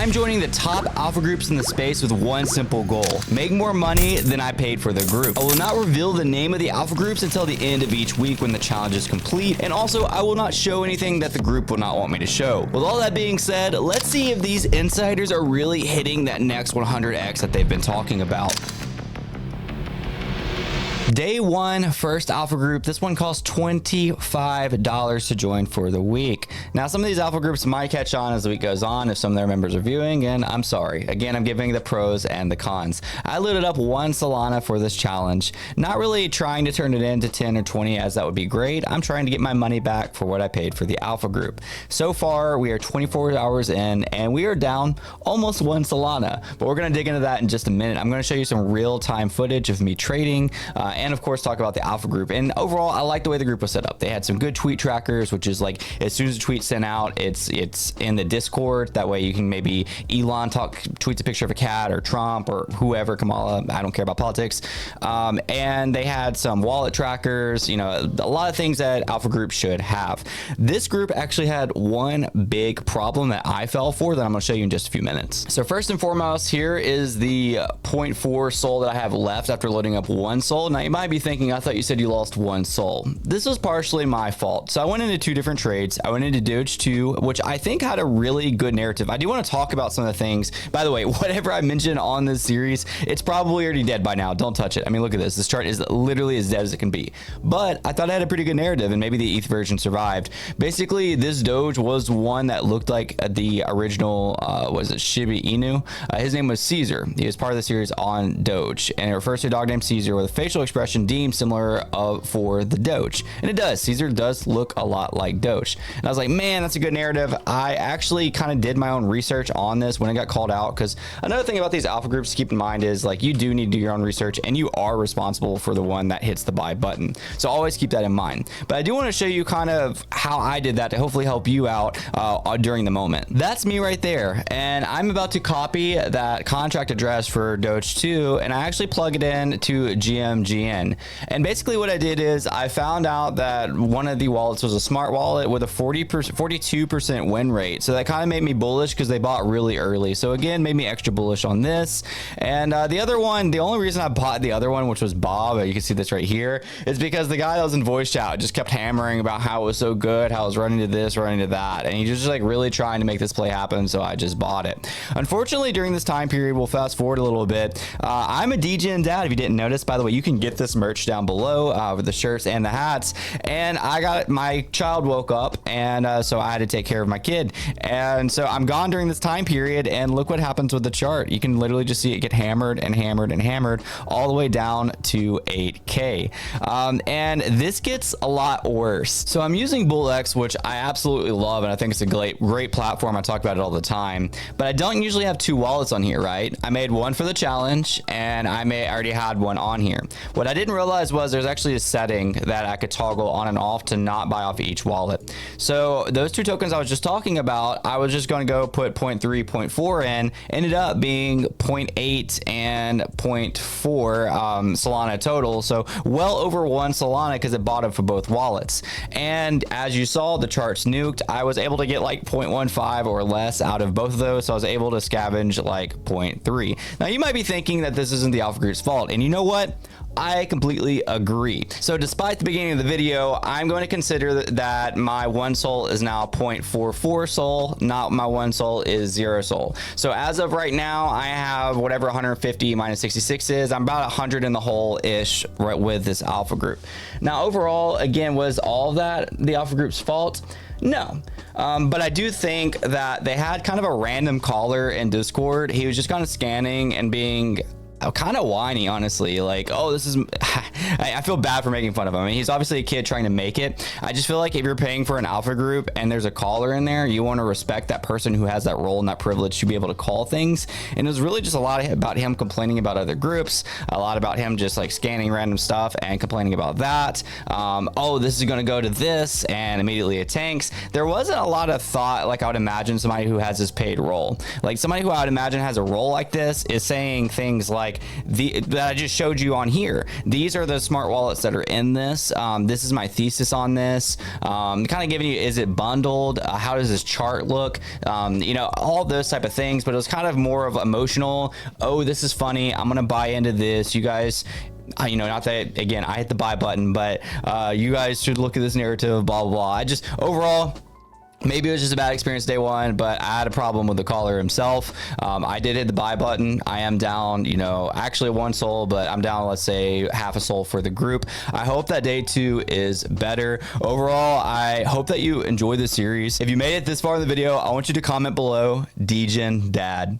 I'm joining the top alpha groups in the space with one simple goal: make more money than I paid for the group. I will not reveal the name of the alpha groups until the end of each week when the challenge is complete, and also I will not show anything that the group will not want me to show. With all that being said, let's see if these insiders are really hitting that next 100x that they've been talking about. Day one, first alpha group. This one costs $25 to join for the week. Now, some of these alpha groups might catch on as the week goes on if some of their members are viewing, and I'm sorry. Again, I'm giving the pros and the cons. I looted up 1 Solana for this challenge. Not really trying to turn it into 10 or 20, as that would be great. I'm trying to get my money back for what I paid for the alpha group. So far, we are 24 hours in, and we are down almost 1 Solana. But we're going to dig into that in just a minute. I'm going to show you some real-time footage of me trading, and of course talk about the alpha group. And overall, I like the way the group was set up. They had some good tweet trackers, which is like as soon as a tweet's sent out, it's in the Discord. That way you can maybe Elon tweets a picture of a cat, or Trump, or whoever, Kamala, I don't care about politics. And they had some wallet trackers, you know, a lot of things that alpha groups should have. This group actually had one big problem that I fell for that I'm going to show you in just a few minutes. So first and foremost, here is the 0.4 SOL that I have left after loading up 1 SOL. Now you might be thinking, I thought you said you lost 1 SOL. This was partially my fault. So I went into 2 different trades. I went into Doge 2, which I think had a really good narrative. I do want to talk about some of the things. By the way, whatever I mentioned on this series, it's probably already dead by now. Don't touch it. I mean, look at this. This chart is literally as dead as it can be. But I thought it had a pretty good narrative, and maybe the ETH version survived. Basically, this Doge was one that looked like the original, was it Shiba Inu? His name was Caesar. He was part of the series on Doge, and it refers to a dog named Caesar with a facial expression deemed similar for the Doge. And it does. Caesar does look a lot like Doge. And I was like, man, that's a good narrative. I actually kind of did my own research on this when it got called out, because another thing about these alpha groups to keep in mind is, like, you do need to do your own research, and you are responsible for the one that hits the buy button. So always keep that in mind. But I do want to show you kind of how I did that to hopefully help you out during the moment. That's me right there. And I'm about to copy that contract address for Doge 2, and I actually plug it in to GMGN. And basically what I did is I found out that one of the wallets was a smart wallet with a 42% win rate. So that kind of made me bullish because they bought really early. So again, made me extra bullish on this. And the other one, the only reason I bought the other one, which was Bob, you can see this right here, is because the guy that was in voice chat just kept hammering about how it was so good, how it was running to this, running to that. And he was just like really trying to make this play happen. So I just bought it. Unfortunately, during this time period, we'll fast forward a little bit. I'm a DJ dad. If you didn't notice, by the way, you can get this merch down below with the shirts and the hats. And my child woke up, and so I had to take care of my kid. And so I'm gone during this time period, and look what happens with the chart. You can literally just see it get hammered and hammered and hammered all the way down to 8K. And this gets a lot worse. So I'm using BullX, which I absolutely love, and I think it's a great platform. I talk about it all the time, but I don't usually have 2 wallets on here, right? I made one for the challenge, and I already had one on here. What I didn't realize was there's actually a setting that I could toggle on and off to not buy off each wallet. So those 2 tokens I was just talking about, I was just going to go put 0.3, 0.4 in, ended up being 0.8 and 0.4 Solana total. So well over 1 Solana because it bought it for both wallets. And as you saw, the charts nuked. I was able to get like 0.15 or less out of both of those. So I was able to scavenge like 0.3. Now you might be thinking that this isn't the alpha group's fault. And you know what? I completely agree. So despite the beginning of the video, I'm going to consider that my 1 SOL is now 0.44 SOL, not my 1 SOL is 0 SOL. So as of right now, I have whatever 150 minus 66 is. I'm about 100 in the hole-ish right with this alpha group. Now overall, again, was all of that the alpha group's fault? No, but I do think that they had kind of a random caller in Discord. He was just kind of scanning and being kind of whiny, honestly. Like, oh, this is I feel bad for making fun of him. I mean, he's obviously a kid trying to make it. I just feel like if you're paying for an alpha group and there's a caller in there, you want to respect that person who has that role and that privilege to be able to call things. And it was really just a lot about him complaining about other groups, a lot about him just like scanning random stuff and complaining about that. Oh, this is going to go to this, and immediately it tanks. There wasn't a lot of thought, like I would imagine somebody who has this paid role. Like somebody who I would imagine has a role like this is saying things like, like that I just showed you on here. These are the smart wallets that are in this. This is my thesis on this. Kind of giving you, is it bundled? How does this chart look? You know, all those type of things, but it was kind of more of emotional. Oh, this is funny. I'm going to buy into this. You guys, you know, not that, again, I hit the buy button, but you guys should look at this narrative, blah, blah, blah. I just, overall, maybe it was just a bad experience day one, but I had a problem with the caller himself. I did hit the buy button. I am down, you know, actually 1 SOL, but I'm down, let's say, half a SOL for the group. I hope that day 2 is better. Overall, I hope that you enjoy this series. If you made it this far in the video, I want you to comment below, Degen Dad.